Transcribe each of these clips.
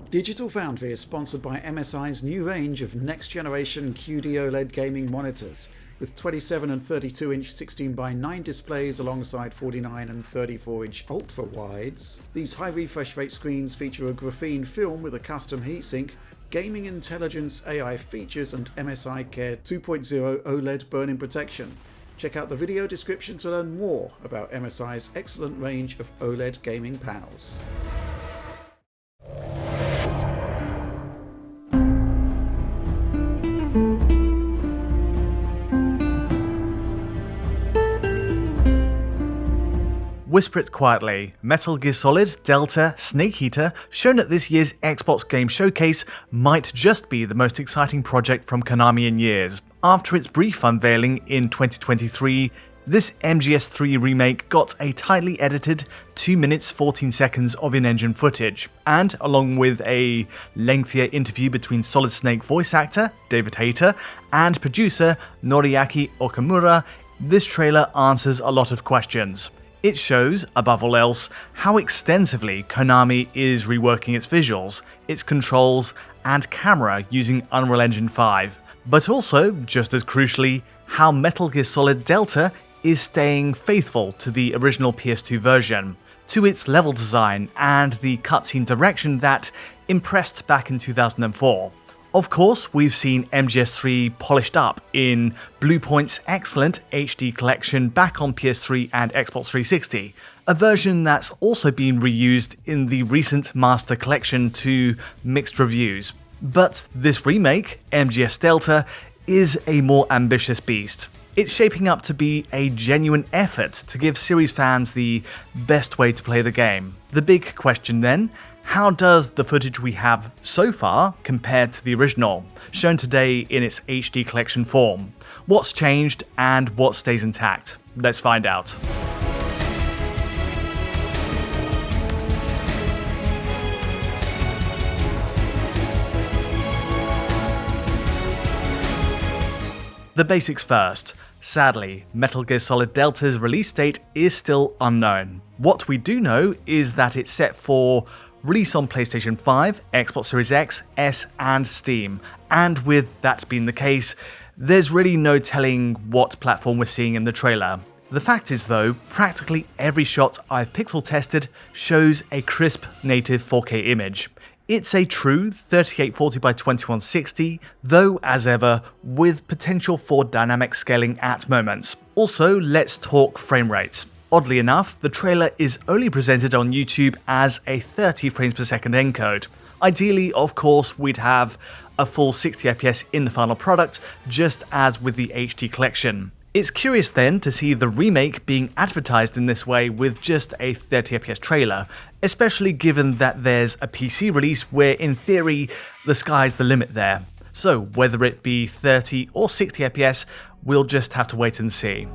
Digital Foundry is sponsored by MSI's new range of next-generation QD OLED gaming monitors, with 27 and 32-inch 16:9 displays alongside 49 and 34-inch ultra-wides. These high refresh rate screens feature a graphene film with a custom heatsink, gaming intelligence AI features, and MSI Care 2.0 OLED burn-in protection. Check out the video description to learn more about MSI's excellent range of OLED gaming panels. Whisper it quietly, Metal Gear Solid, Delta, Snake Eater, shown at this year's Xbox Game Showcase, might just be the most exciting project from Konami in years. After its brief unveiling in 2023, this MGS3 remake got a tightly edited 2 minutes 14 seconds of in-engine footage, and along with a lengthier interview between Solid Snake voice actor David Hayter and producer Noriaki Okamura, this trailer answers a lot of questions. It shows, above all else, how extensively Konami is reworking its visuals, its controls, and camera using Unreal Engine 5, but also, just as crucially, how Metal Gear Solid Delta is staying faithful to the original PS2 version, to its level design and the cutscene direction that impressed back in 2004. Of course, we've seen MGS3 polished up in Bluepoint's excellent HD collection back on PS3 and Xbox 360, a version that's also been reused in the recent Master Collection to mixed reviews. But this remake, MGS Delta, is a more ambitious beast. It's shaping up to be a genuine effort to give series fans the best way to play the game. The big question then, how does the footage we have so far compare to the original, shown today in its HD collection form? What's changed and what stays intact? Let's find out. The basics first. Sadly, Metal Gear Solid Delta's release date is still unknown. What we do know is that it's set for release on PlayStation 5, Xbox Series X, S, and Steam. And with that being the case, there's really no telling what platform we're seeing in the trailer. The fact is though, practically every shot I've pixel tested shows a crisp native 4K image. It's a true 3840 by 2160, though as ever, with potential for dynamic scaling at moments. Also, let's talk frame rates. Oddly enough, the trailer is only presented on YouTube as a 30 frames per second encode. Ideally, of course, we'd have a full 60 FPS in the final product, just as with the HD collection. It's curious then to see the remake being advertised in this way with just a 30 FPS trailer, especially given that there's a PC release where in theory the sky's the limit there. So whether it be 30 or 60 FPS, we'll just have to wait and see.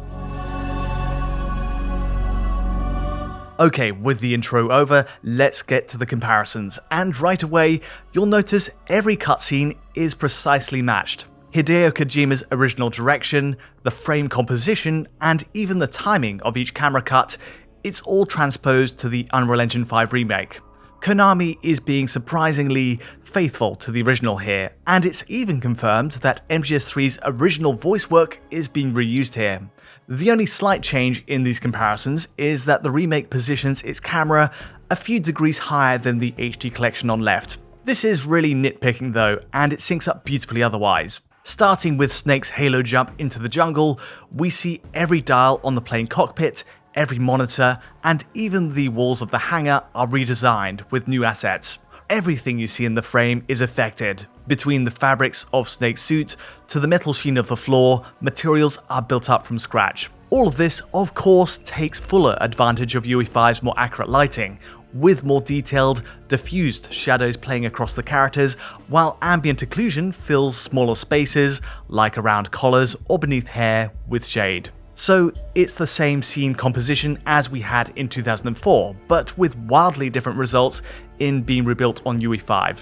Okay, with the intro over, let's get to the comparisons, and right away, you'll notice every cutscene is precisely matched. Hideo Kojima's original direction, the frame composition, and even the timing of each camera cut, it's all transposed to the Unreal Engine 5 remake. Konami is being surprisingly faithful to the original here, and it's even confirmed that MGS3's original voice work is being reused here. The only slight change in these comparisons is that the remake positions its camera a few degrees higher than the HD collection on left. This is really nitpicking though, and it syncs up beautifully otherwise. Starting with Snake's halo jump into the jungle, we see every dial on the plane cockpit, every monitor, and even the walls of the hangar are redesigned with new assets. Everything you see in the frame is affected. Between the fabrics of Snake's suit to the metal sheen of the floor, materials are built up from scratch. All of this, of course, takes fuller advantage of UE5's more accurate lighting, with more detailed, diffused shadows playing across the characters, while ambient occlusion fills smaller spaces, like around collars or beneath hair, with shade. So it's the same scene composition as we had in 2004, but with wildly different results in being rebuilt on UE5.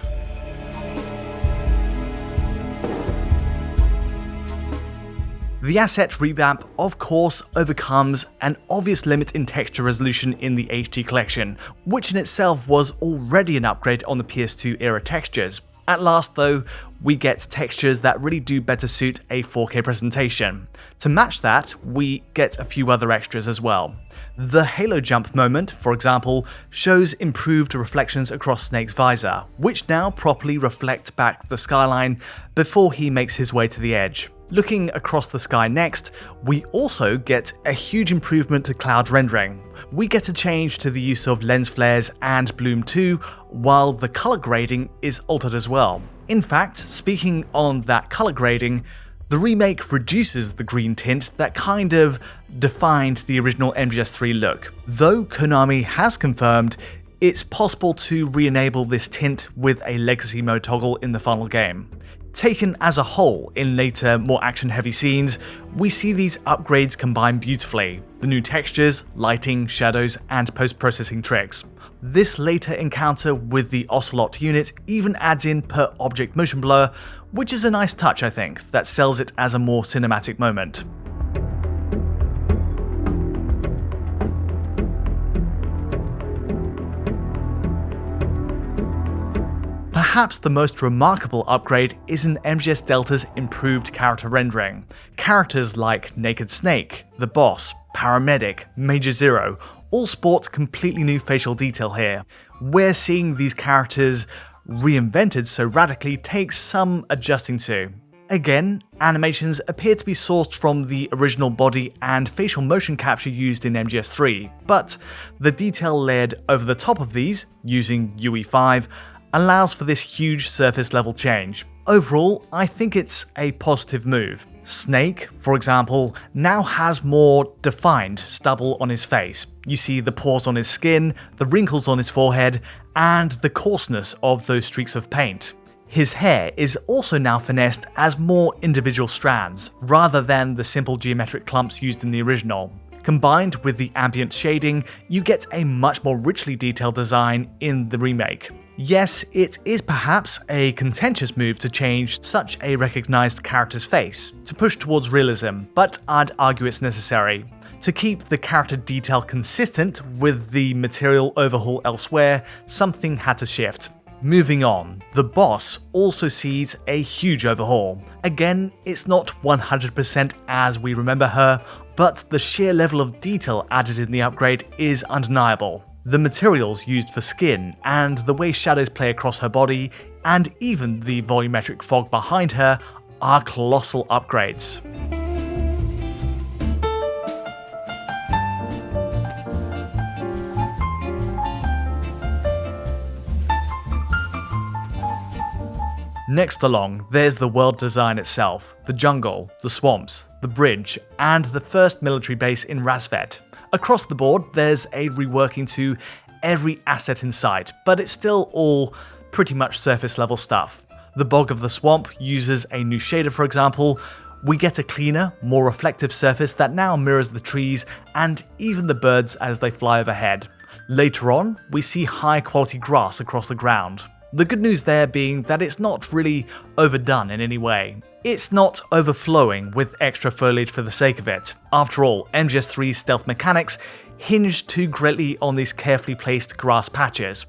The asset revamp, of course, overcomes an obvious limit in texture resolution in the HD collection, which in itself was already an upgrade on the PS2 era textures. At last, though, we get textures that really do better suit a 4K presentation. To match that, we get a few other extras as well. The halo jump moment, for example, shows improved reflections across Snake's visor, which now properly reflect back the skyline before he makes his way to the edge. Looking across the sky next, we also get a huge improvement to cloud rendering. We get a change to the use of lens flares and bloom too, while the color grading is altered as well. In fact, speaking on that color grading, the remake reduces the green tint that kind of defined the original MGS3 look. Though Konami has confirmed it's possible to re-enable this tint with a legacy mode toggle in the final game. Taken as a whole, in later, more action-heavy scenes, we see these upgrades combine beautifully. The new textures, lighting, shadows, and post-processing tricks. This later encounter with the Ocelot unit even adds in per-object motion blur, which is a nice touch, I think, that sells it as a more cinematic moment. Perhaps the most remarkable upgrade is in MGS Delta's improved character rendering. Characters like Naked Snake, the boss, Paramedic, Major Zero, all sport completely new facial detail here. We're seeing these characters reinvented so radically takes some adjusting to. Again, animations appear to be sourced from the original body and facial motion capture used in MGS3, but the detail layered over the top of these, using UE5, allows for this huge surface level change. Overall, I think it's a positive move. Snake, for example, now has more defined stubble on his face. You see the pores on his skin, the wrinkles on his forehead, and the coarseness of those streaks of paint. His hair is also now finessed as more individual strands, rather than the simple geometric clumps used in the original. Combined with the ambient shading, you get a much more richly detailed design in the remake. Yes, it is perhaps a contentious move to change such a recognized character's face, to push towards realism, but I'd argue it's necessary. To keep the character detail consistent with the material overhaul elsewhere, something had to shift. Moving on, the boss also sees a huge overhaul. Again, it's not 100% as we remember her, but the sheer level of detail added in the upgrade is undeniable. The materials used for skin, and the way shadows play across her body, and even the volumetric fog behind her are colossal upgrades. Next along, there's the world design itself, the jungle, the swamps, the bridge, and the first military base in Razvet. Across the board, there's a reworking to every asset in sight, but it's still all pretty much surface level stuff. The bog of the swamp uses a new shader, for example. We get a cleaner, more reflective surface that now mirrors the trees and even the birds as they fly overhead. Later on, we see high quality grass across the ground. The good news there being that it's not really overdone in any way. It's not overflowing with extra foliage for the sake of it. After all, MGS3's stealth mechanics hinge too greatly on these carefully placed grass patches.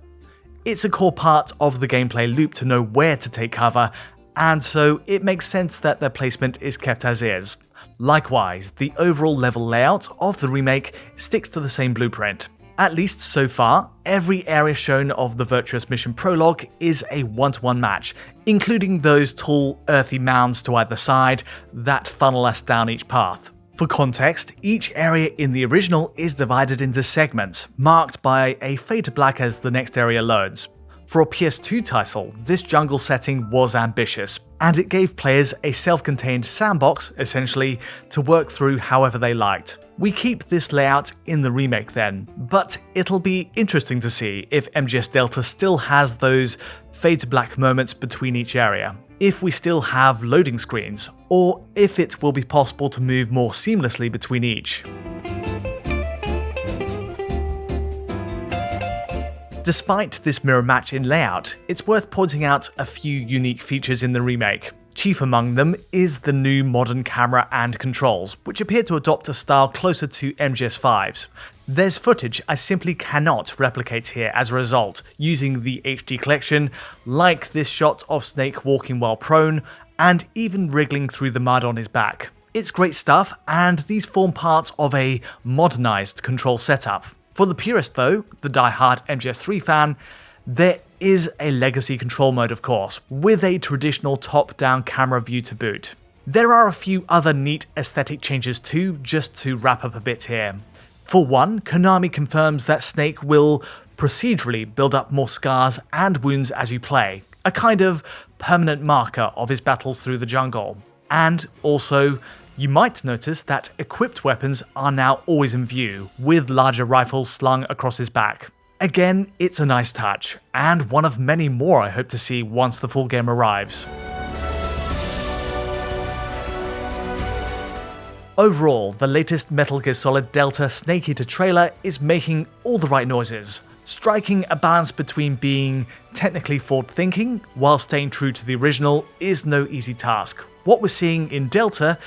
It's a core part of the gameplay loop to know where to take cover, and so it makes sense that their placement is kept as is. Likewise, the overall level layout of the remake sticks to the same blueprint. At least so far, every area shown of the Virtuous Mission prologue is a one-to-one match, including those tall, earthy mounds to either side that funnel us down each path. For context, each area in the original is divided into segments, marked by a fade to black as the next area loads. For a PS2 title, this jungle setting was ambitious, and it gave players a self-contained sandbox, essentially, to work through however they liked. We keep this layout in the remake then, but it'll be interesting to see if MGS Delta still has those fade to black moments between each area, if we still have loading screens, or if it will be possible to move more seamlessly between each. Despite this mirror match in layout, it's worth pointing out a few unique features in the remake. Chief among them is the new modern camera and controls, which appear to adopt a style closer to MGS5's. There's footage I simply cannot replicate here as a result, using the HD collection, like this shot of Snake walking while prone, and even wriggling through the mud on his back. It's great stuff, and these form part of a modernized control setup. For the purist though, the die-hard MGS3 fan, there is a legacy control mode of course, with a traditional top-down camera view to boot. There are a few other neat aesthetic changes too, just to wrap up a bit here. For one, Konami confirms that Snake will procedurally build up more scars and wounds as you play, a kind of permanent marker of his battles through the jungle. And also, you might notice that equipped weapons are now always in view, with larger rifles slung across his back. Again, it's a nice touch, and one of many more I hope to see once the full game arrives. Overall, the latest Metal Gear Solid Delta Snake Eater trailer is making all the right noises, striking a balance between being technically forward-thinking while staying true to the original is no easy task. What we're seeing in Delta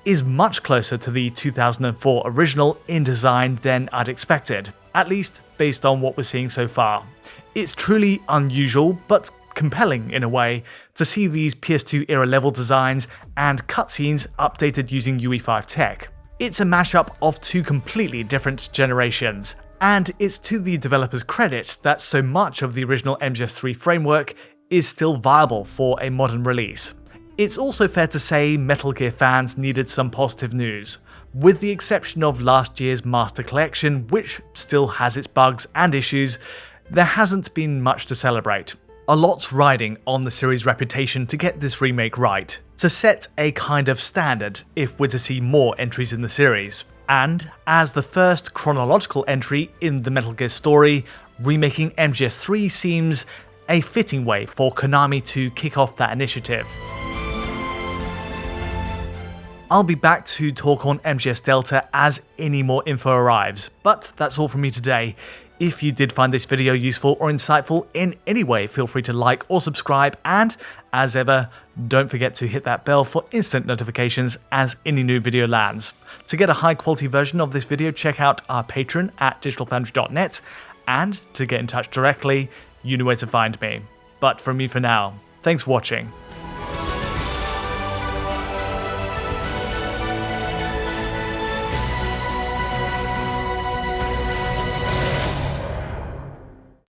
is much closer to the 2004 original in design than I'd expected, at least based on what we're seeing so far. It's truly unusual, but compelling in a way, to see these PS2 era level designs and cutscenes updated using UE5 tech. It's a mashup of two completely different generations, and it's to the developers' credit that so much of the original MGS3 framework is still viable for a modern release. It's also fair to say Metal Gear fans needed some positive news, with the exception of last year's Master Collection, which still has its bugs and issues. There hasn't been much to celebrate. A lot's riding on the series' reputation to get this remake right, to set a kind of standard if we're to see more entries in the series. And as the first chronological entry in the Metal Gear story, remaking MGS3 seems a fitting way for Konami to kick off that initiative. I'll be back to talk on MGS Delta as any more info arrives, but that's all from me today. If you did find this video useful or insightful in any way, feel free to like or subscribe, and as ever, don't forget to hit that bell for instant notifications as any new video lands. To get a high quality version of this video, check out our Patreon at digitalfoundry.net, and to get in touch directly, you know where to find me. But from me for now, thanks for watching.